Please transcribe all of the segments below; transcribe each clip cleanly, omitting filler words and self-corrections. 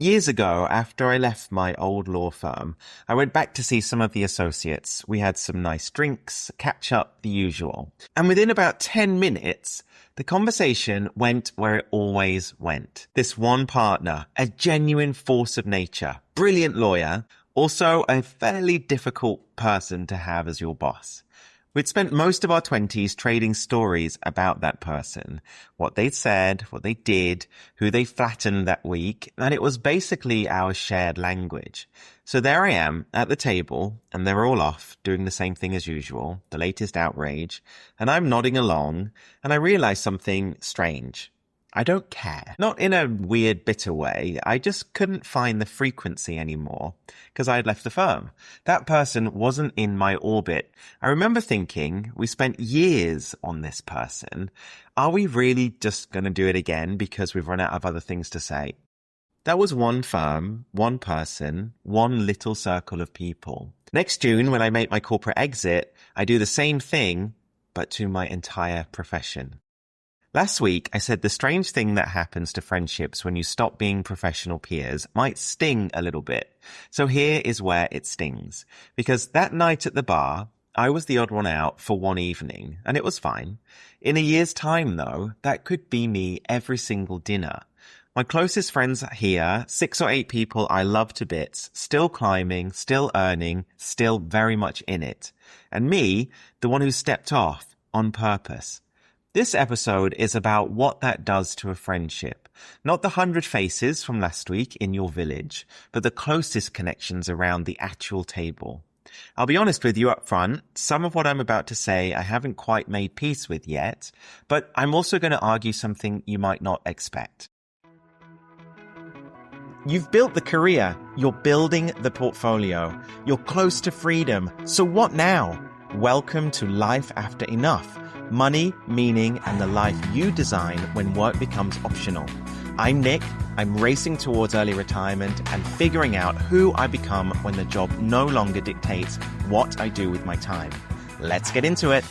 Years ago, after I left my old law firm, I went back to see some of the associates. We had some nice drinks, catch up, the usual. And within about 10 minutes, the conversation went where it always went. This one partner, a genuine force of nature, brilliant lawyer, also a fairly difficult person to have as your boss. We'd spent most of our 20s trading stories about that person, what they'd said, what they did, who they flattened that week, and it was basically our shared language. So there I am at the table, and they're all off doing the same thing as usual, the latest outrage, and I'm nodding along, and I realize something strange. I don't care. Not in a weird, bitter way. I just couldn't find the frequency anymore because I had left the firm. That person wasn't in my orbit. I remember thinking, we spent years on this person. Are we really just going to do it again because we've run out of other things to say? That was one firm, one person, one little circle of people. Next June, when I make my corporate exit, I do the same thing, but to my entire profession. Last week, I said the strange thing that happens to friendships when you stop being professional peers might sting a little bit. So here is where it stings. Because that night at the bar, I was the odd one out for one evening, and it was fine. In a year's time, though, that could be me every single dinner. My closest friends here, 6 or 8 people I love to bits, still climbing, still earning, still very much in it. And me, the one who stepped off on purpose. This episode is about what that does to a friendship. Not the 100 faces from last week in your village, but the closest connections around the actual table. I'll be honest with you up front, some of what I'm about to say I haven't quite made peace with yet, but I'm also going to argue something you might not expect. You've built the career, you're building the portfolio, you're close to freedom, so what now? Welcome to Life After Enough. Money, meaning, and the life you design when work becomes optional. I'm Nick. I'm racing towards early retirement and figuring out who I become when the job no longer dictates what I do with my time. Let's get into it.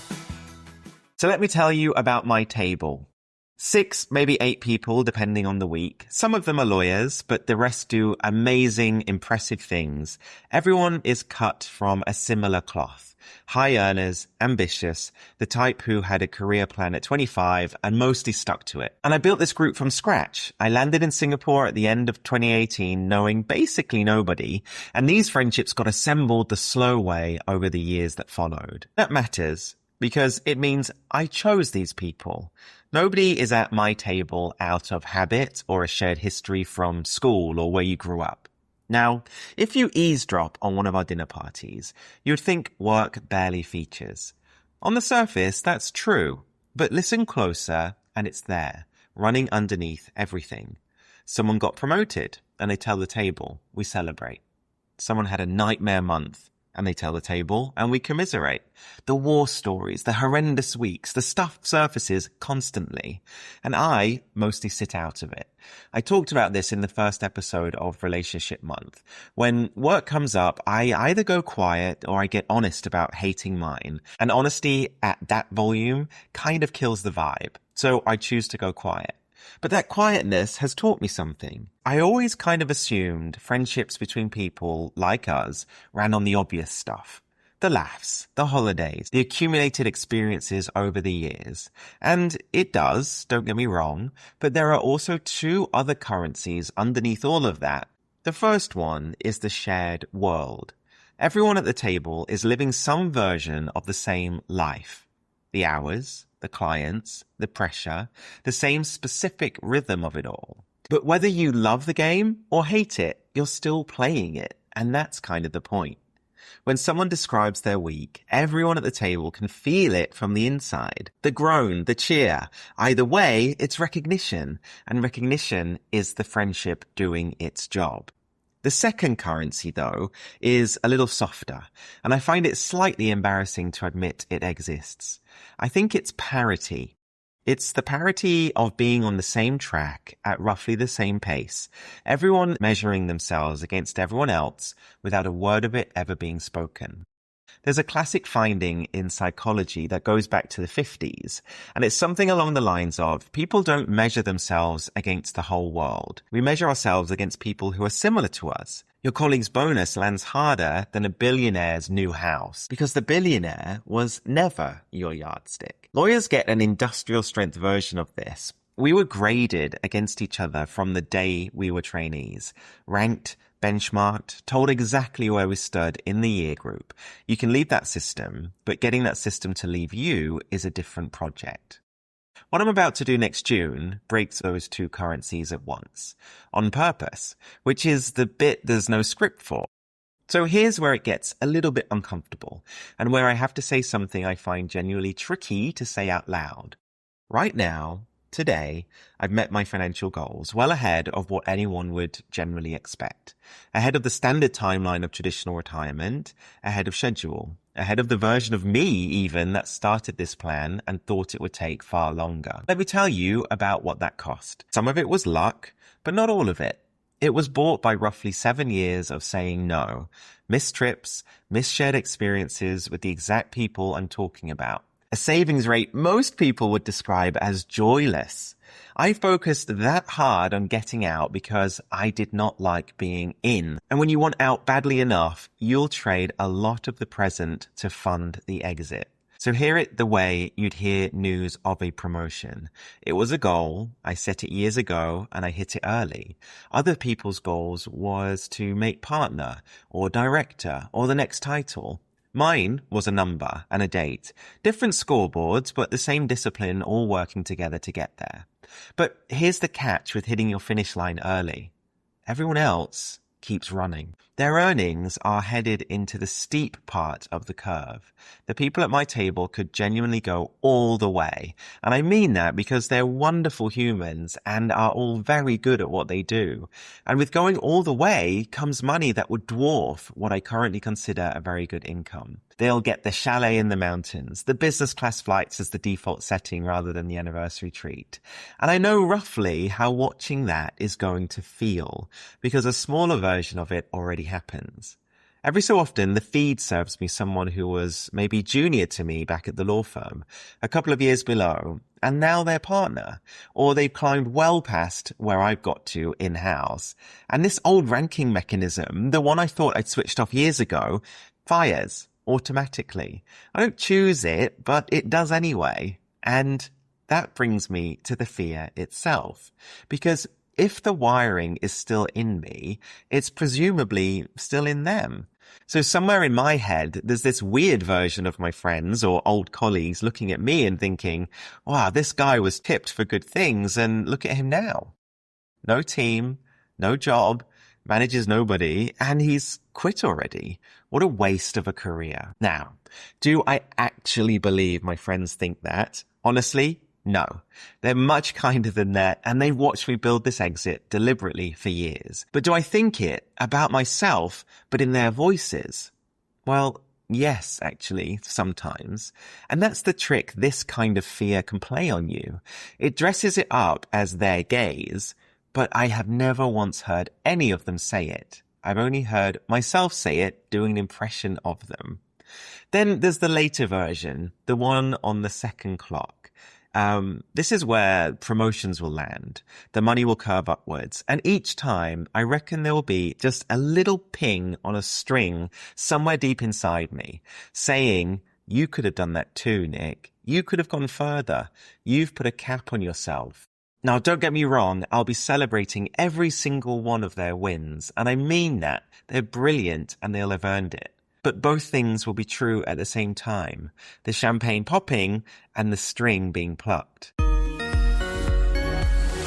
So let me tell you about my table. 6, maybe 8 people, depending on the week. Some of them are lawyers, but the rest do amazing, impressive things. Everyone is cut from a similar cloth. High earners, ambitious, the type who had a career plan at 25 and mostly stuck to it. And I built this group from scratch. I landed in Singapore at the end of 2018 knowing basically nobody, and these friendships got assembled the slow way over the years that followed. That matters because it means I chose these people. Nobody is at my table out of habit or a shared history from school or where you grew up. Now, if you eavesdrop on one of our dinner parties, you'd think work barely features. On the surface, that's true, but listen closer and it's there, running underneath everything. Someone got promoted and they tell the table, we celebrate. Someone had a nightmare month and they tell the table and we commiserate. The war stories, the horrendous weeks, the stuff surfaces constantly. And I mostly sit out of it. I talked about this in the first episode of Relationship Month. When work comes up, I either go quiet or I get honest about hating mine. And honesty at that volume kind of kills the vibe. So I choose to go quiet. But that quietness has taught me something. I always kind of assumed friendships between people like us ran on the obvious stuff. The laughs, the holidays, the accumulated experiences over the years. And it does, don't get me wrong, but there are also 2 other currencies underneath all of that. The first one is the shared world. Everyone at the table is living some version of the same life. The hours, the clients, the pressure, the same specific rhythm of it all. But whether you love the game or hate it, you're still playing it. And that's kind of the point. When someone describes their week, everyone at the table can feel it from the inside. The groan, the cheer. Either way, it's recognition. And recognition is the friendship doing its job. The second currency, though, is a little softer, and I find it slightly embarrassing to admit it exists. I think it's parity. It's the parity of being on the same track at roughly the same pace, everyone measuring themselves against everyone else without a word of it ever being spoken. There's a classic finding in psychology that goes back to the 50s, and it's something along the lines of people don't measure themselves against the whole world. We measure ourselves against people who are similar to us. Your colleague's bonus lands harder than a billionaire's new house because the billionaire was never your yardstick. Lawyers get an industrial strength version of this. We were graded against each other from the day we were trainees, ranked, benchmarked, told exactly where we stood in the year group. You can leave that system, but getting that system to leave you is a different project. What I'm about to do next June breaks those two currencies at once, on purpose, which is the bit there's no script for. So here's where it gets a little bit uncomfortable, and where I have to say something I find genuinely tricky to say out loud. Right now, today, I've met my financial goals well ahead of what anyone would generally expect. Ahead of the standard timeline of traditional retirement, ahead of schedule, ahead of the version of me even that started this plan and thought it would take far longer. Let me tell you about what that cost. Some of it was luck, but not all of it. It was bought by roughly 7 years of saying no, missed trips, missed shared experiences with the exact people I'm talking about. A savings rate most people would describe as joyless. I focused that hard on getting out because I did not like being in. And when you want out badly enough, you'll trade a lot of the present to fund the exit. So hear it the way you'd hear news of a promotion. It was a goal. I set it years ago and I hit it early. Other people's goals was to make partner or director or the next title. Mine was a number and a date. Different scoreboards, but the same discipline all working together to get there. But here's the catch with hitting your finish line early. Everyone else keeps running. Their earnings are headed into the steep part of the curve. The people at my table could genuinely go all the way. And I mean that because they're wonderful humans and are all very good at what they do. And with going all the way comes money that would dwarf what I currently consider a very good income. They'll get the chalet in the mountains, the business class flights as the default setting rather than the anniversary treat. And I know roughly how watching that is going to feel because a smaller version of it already happens. Every so often, the feed serves me someone who was maybe junior to me back at the law firm, a couple of years below, and now their partner, or they've climbed well past where I've got to in-house. And this old ranking mechanism, the one I thought I'd switched off years ago, fires automatically. I don't choose it, but it does anyway. And that brings me to the fear itself. Because if the wiring is still in me, it's presumably still in them. So somewhere in my head, there's this weird version of my friends or old colleagues looking at me and thinking, wow, this guy was tipped for good things and look at him now. No team, no job, manages nobody, and he's quit already. What a waste of a career. Now, do I actually believe my friends think that? Honestly, no. They're much kinder than that, and they've watched me build this exit deliberately for years. But do I think it about myself, but in their voices? Well, yes, actually, sometimes. And that's the trick this kind of fear can play on you. It dresses it up as their gaze, but I have never once heard any of them say it. I've only heard myself say it, doing an impression of them. Then there's the later version, the one on the second clock. This is where promotions will land. The money will curve upwards. And each time, I reckon there will be just a little ping on a string somewhere deep inside me saying, you could have done that too, Nick. You could have gone further. You've put a cap on yourself. Now, don't get me wrong, I'll be celebrating every single one of their wins. And I mean that. They're brilliant and they'll have earned it. But both things will be true at the same time. The champagne popping and the string being plucked.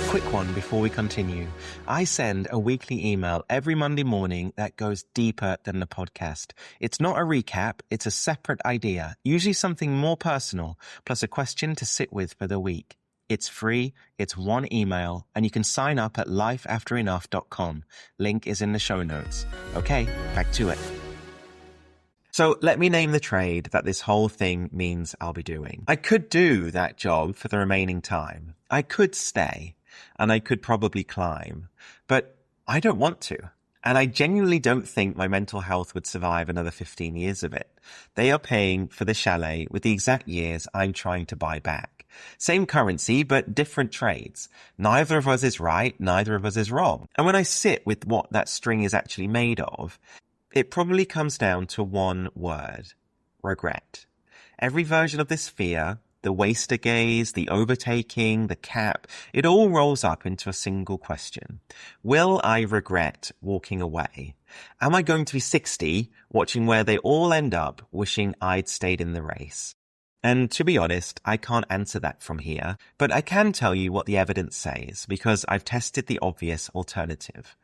Quick one before we continue. I send a weekly email every Monday morning that goes deeper than the podcast. It's not a recap, it's a separate idea, usually something more personal, plus a question to sit with for the week. It's free, it's one email, and you can sign up at lifeafterenough.com. Link is in the show notes. Okay, back to it. So let me name the trade that this whole thing means I'll be doing. I could do that job for the remaining time. I could stay, and I could probably climb. But I don't want to. And I genuinely don't think my mental health would survive another 15 years of it. They are paying for the chalet with the exact years I'm trying to buy back. Same currency, but different trades. Neither of us is right, neither of us is wrong. And when I sit with what that string is actually made of, it probably comes down to one word: regret. Every version of this fear, the waster gaze, the overtaking, the cap, it all rolls up into a single question. Will I regret walking away? Am I going to be 60, watching where they all end up, wishing I'd stayed in the race? And to be honest, I can't answer that from here, but I can tell you what the evidence says, because I've tested the obvious alternative.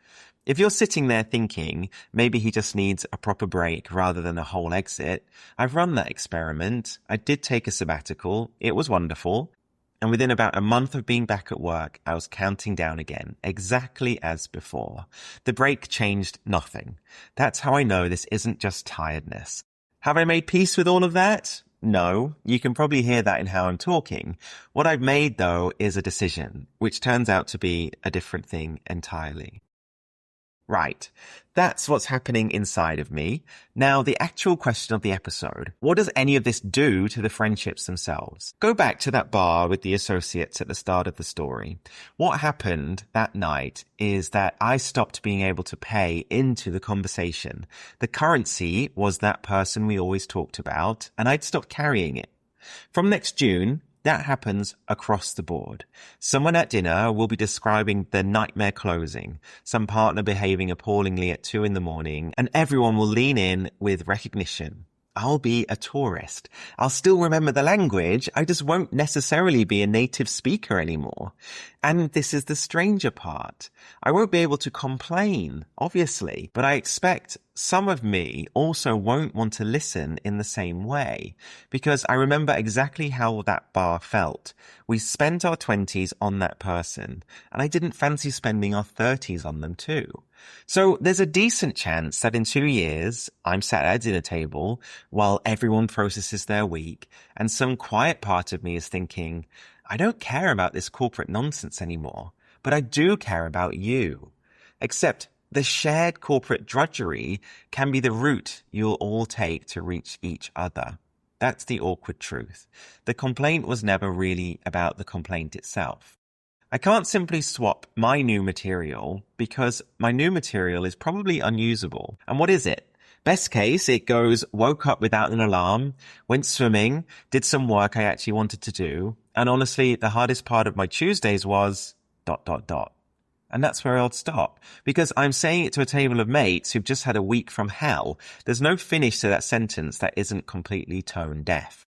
If you're sitting there thinking, maybe he just needs a proper break rather than a whole exit, I've run that experiment. I did take a sabbatical. It was wonderful. And within about a month of being back at work, I was counting down again, exactly as before. The break changed nothing. That's how I know this isn't just tiredness. Have I made peace with all of that? No, you can probably hear that in how I'm talking. What I've made, though, is a decision, which turns out to be a different thing entirely. Right. That's what's happening inside of me. Now, the actual question of the episode. What does any of this do to the friendships themselves? Go back to that bar with the associates at the start of the story. What happened that night is that I stopped being able to pay into the conversation. The currency was that person we always talked about, and I'd stopped carrying it. From next June, that happens across the board. Someone at dinner will be describing the nightmare closing, some partner behaving appallingly at 2 a.m, and everyone will lean in with recognition. I'll be a tourist. I'll still remember the language. I just won't necessarily be a native speaker anymore. And this is the stranger part. I won't be able to complain, obviously, but I expect some of me also won't want to listen in the same way, because I remember exactly how that bar felt. We spent our 20s on that person, and I didn't fancy spending our 30s on them too. So there's a decent chance that in 2 years, I'm sat at a dinner table while everyone processes their week, and some quiet part of me is thinking, I don't care about this corporate nonsense anymore, but I do care about you. Except the shared corporate drudgery can be the route you'll all take to reach each other. That's the awkward truth. The complaint was never really about the complaint itself. I can't simply swap my new material because my new material is probably unusable. And what is it? Best case, it goes, woke up without an alarm, went swimming, did some work I actually wanted to do. And honestly, the hardest part of my Tuesdays was ... And that's where I'll stop, because I'm saying it to a table of mates who've just had a week from hell. There's no finish to that sentence that isn't completely tone deaf.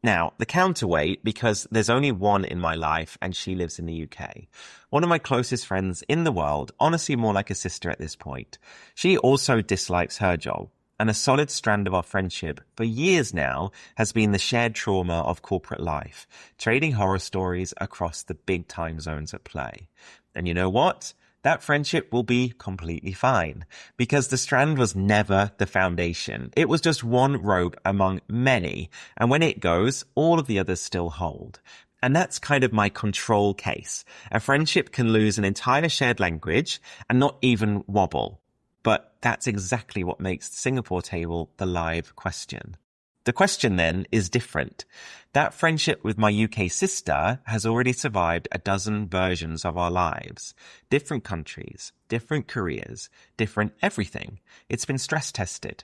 Now, the counterweight, because there's only one in my life and she lives in the UK. One of my closest friends in the world, honestly more like a sister at this point. She also dislikes her job. And a solid strand of our friendship for years now has been the shared trauma of corporate life, trading horror stories across the big time zones at play. And you know what? That friendship will be completely fine, because the strand was never the foundation. It was just one rope among many, and when it goes, all of the others still hold. And that's kind of my control case. A friendship can lose an entire shared language and not even wobble. But that's exactly what makes the Singapore table the live question. The question then is different. That friendship with my UK sister has already survived a dozen versions of our lives. Different countries, different careers, different everything. It's been stress tested.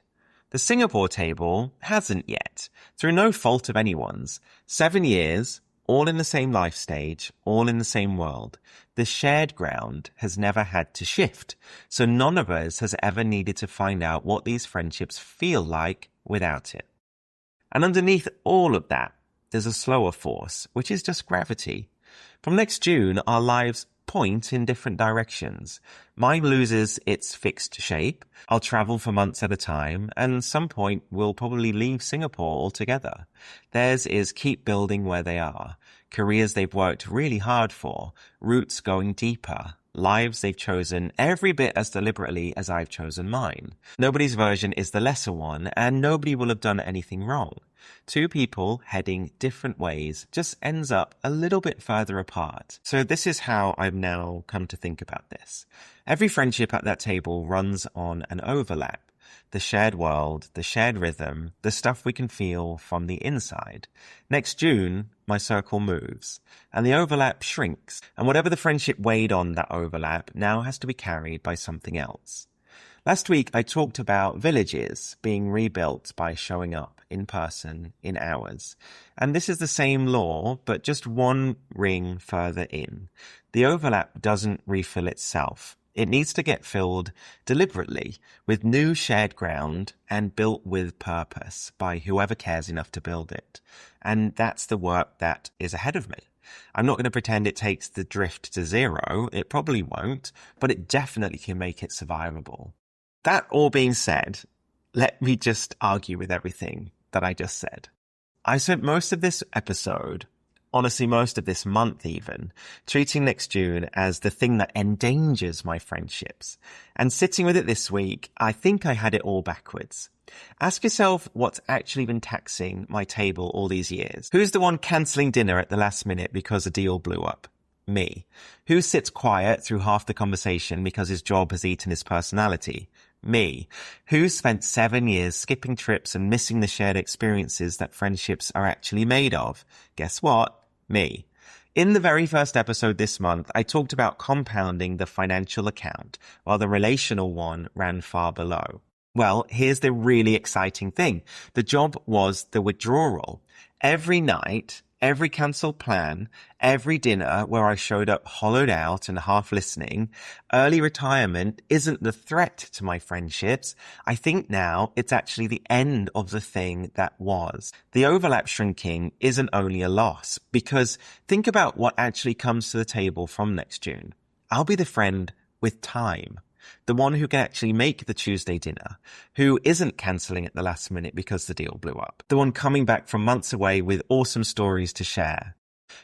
The Singapore table hasn't yet, through no fault of anyone's. 7 years, all in the same life stage, all in the same world. The shared ground has never had to shift, so none of us has ever needed to find out what these friendships feel like without it. And underneath all of that, there's a slower force, which is just gravity. From next June, our lives point in different directions. Mine loses its fixed shape. I'll travel for months at a time, and at some point we'll probably leave Singapore altogether. Theirs is keep building where they are. Careers they've worked really hard for. Roots going deeper. lives they've chosen every bit as deliberately as I've chosen mine. Nobody's version is the lesser one, and nobody will have done anything wrong. Two people heading different ways just ends up a little bit further apart. So this is how I've now come to think about this. Every friendship at that table runs on an overlap. The shared world, the shared rhythm, the stuff we can feel from the inside. Next June, my circle moves, and the overlap shrinks, and whatever the friendship weighed on that overlap now has to be carried by something else. Last week, I talked about villages being rebuilt by showing up in person in hours. And this is the same law, but just one ring further in. The overlap doesn't refill itself. It needs to get filled deliberately with new shared ground and built with purpose by whoever cares enough to build it. And that's the work that is ahead of me. I'm not going to pretend it takes the drift to zero. It probably won't, but it definitely can make it survivable. That all being said, let me just argue with everything that I just said. I spent most of this episode, honestly most of this month even, treating next June as the thing that endangers my friendships. And sitting with it this week, I think I had it all backwards. Ask yourself what's actually been taxing my table all these years. Who's the one cancelling dinner at the last minute because a deal blew up? Me. Who sits quiet through half the conversation because his job has eaten his personality? Me. Who spent 7 years skipping trips and missing the shared experiences that friendships are actually made of? Guess what? Me. In the very first episode this month, I talked about compounding the financial account, while the relational one ran far below. Well, here's the really exciting thing. The job was the withdrawal. Every night, every cancelled plan, every dinner where I showed up hollowed out and half listening, early retirement isn't the threat to my friendships. I think now it's actually the end of the thing that was. The overlap shrinking isn't only a loss, because think about what actually comes to the table from next June. I'll be the friend with time. The one who can actually make the Tuesday dinner, who isn't cancelling at the last minute because the deal blew up. The one coming back from months away with awesome stories to share.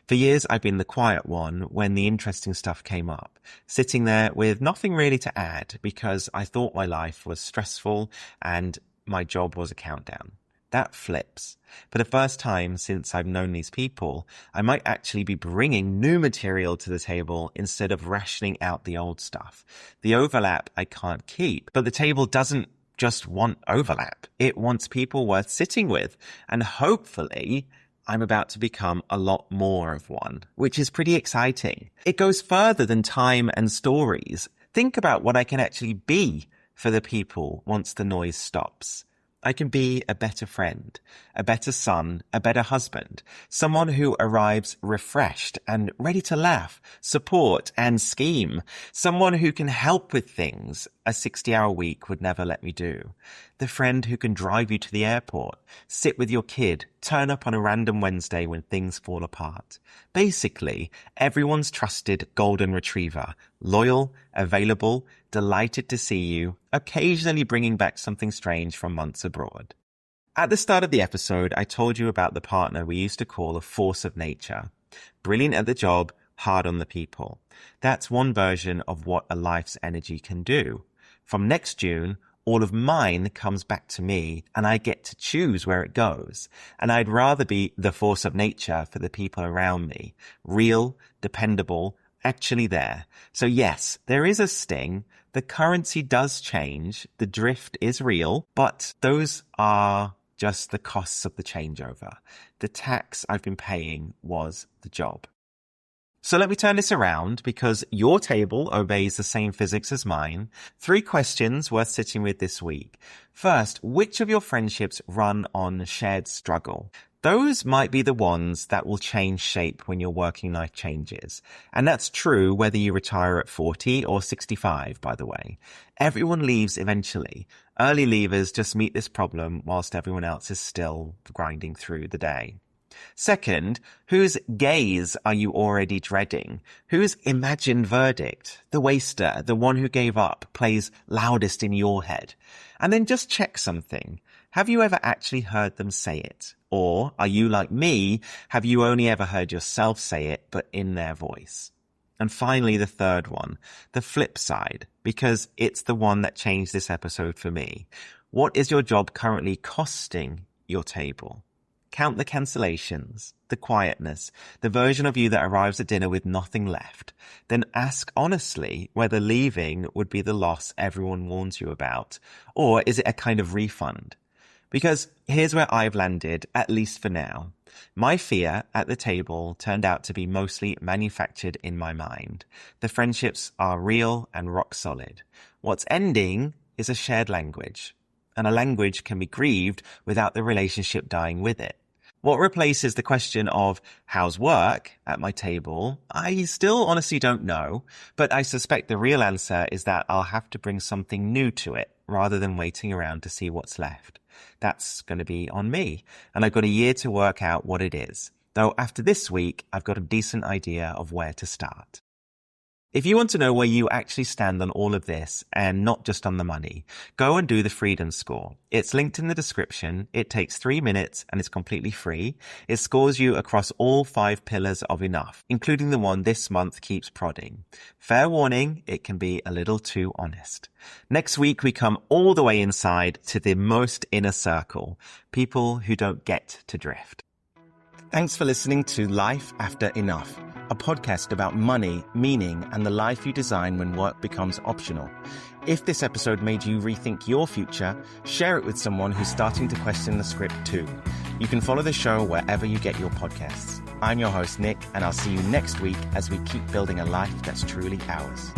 For years, I've been the quiet one when the interesting stuff came up, sitting there with nothing really to add because I thought my life was stressful and my job was a countdown. That flips. For the first time since I've known these people, I might actually be bringing new material to the table instead of rationing out the old stuff. The overlap I can't keep, but the table doesn't just want overlap. It wants people worth sitting with. And hopefully, I'm about to become a lot more of one, which is pretty exciting. It goes further than time and stories. Think about what I can actually be for the people once the noise stops. I can be a better friend, a better son, a better husband, someone who arrives refreshed and ready to laugh, support and scheme, someone who can help with things a 60-hour week would never let me do, the friend who can drive you to the airport, sit with your kid, turn up on a random Wednesday when things fall apart. Basically, everyone's trusted golden retriever, loyal, available, delighted to see you, occasionally bringing back something strange from months abroad. At the start of the episode, I told you about the partner we used to call a force of nature. Brilliant at the job, hard on the people. That's one version of what a life's energy can do. From next June, all of mine comes back to me and I get to choose where it goes. And I'd rather be the force of nature for the people around me. Real, dependable, actually there. So yes, there is a sting. The currency does change. The drift is real, but those are just the costs of the changeover. The tax I've been paying was the job. So let me turn this around because your table obeys the same physics as mine. 3 questions worth sitting with this week. First, which of your friendships run on shared struggle? Those might be the ones that will change shape when your working life changes. And that's true whether you retire at 40 or 65, by the way. Everyone leaves eventually. Early leavers just meet this problem whilst everyone else is still grinding through the day. Second, whose gaze are you already dreading? Whose imagined verdict, the waster, the one who gave up, plays loudest in your head? And then just check something. Have you ever actually heard them say it? Or are you like me? Have you only ever heard yourself say it, but in their voice? And finally, the third one, the flip side, because it's the one that changed this episode for me. What is your job currently costing your table? Count the cancellations, the quietness, the version of you that arrives at dinner with nothing left. Then ask honestly whether leaving would be the loss everyone warns you about, or is it a kind of refund? Because here's where I've landed, at least for now. My fear at the table turned out to be mostly manufactured in my mind. The friendships are real and rock solid. What's ending is a shared language, and a language can be grieved without the relationship dying with it. What replaces the question of how's work at my table, I still honestly don't know, but I suspect the real answer is that I'll have to bring something new to it rather than waiting around to see what's left. That's going to be on me, and I've got a year to work out what it is. Though after this week, I've got a decent idea of where to start. If you want to know where you actually stand on all of this, and not just on the money, go and do the Freedom Score. It's linked in the description. It takes 3 minutes and it's completely free. It scores you across all 5 pillars of enough, including the one this month keeps prodding. Fair warning, it can be a little too honest. Next week, we come all the way inside to the most inner circle, people who don't get to drift. Thanks for listening to Life After Enough, a podcast about money, meaning, and the life you design when work becomes optional. If this episode made you rethink your future, share it with someone who's starting to question the script too. You can follow the show wherever you get your podcasts. I'm your host, Nick, and I'll see you next week as we keep building a life that's truly ours.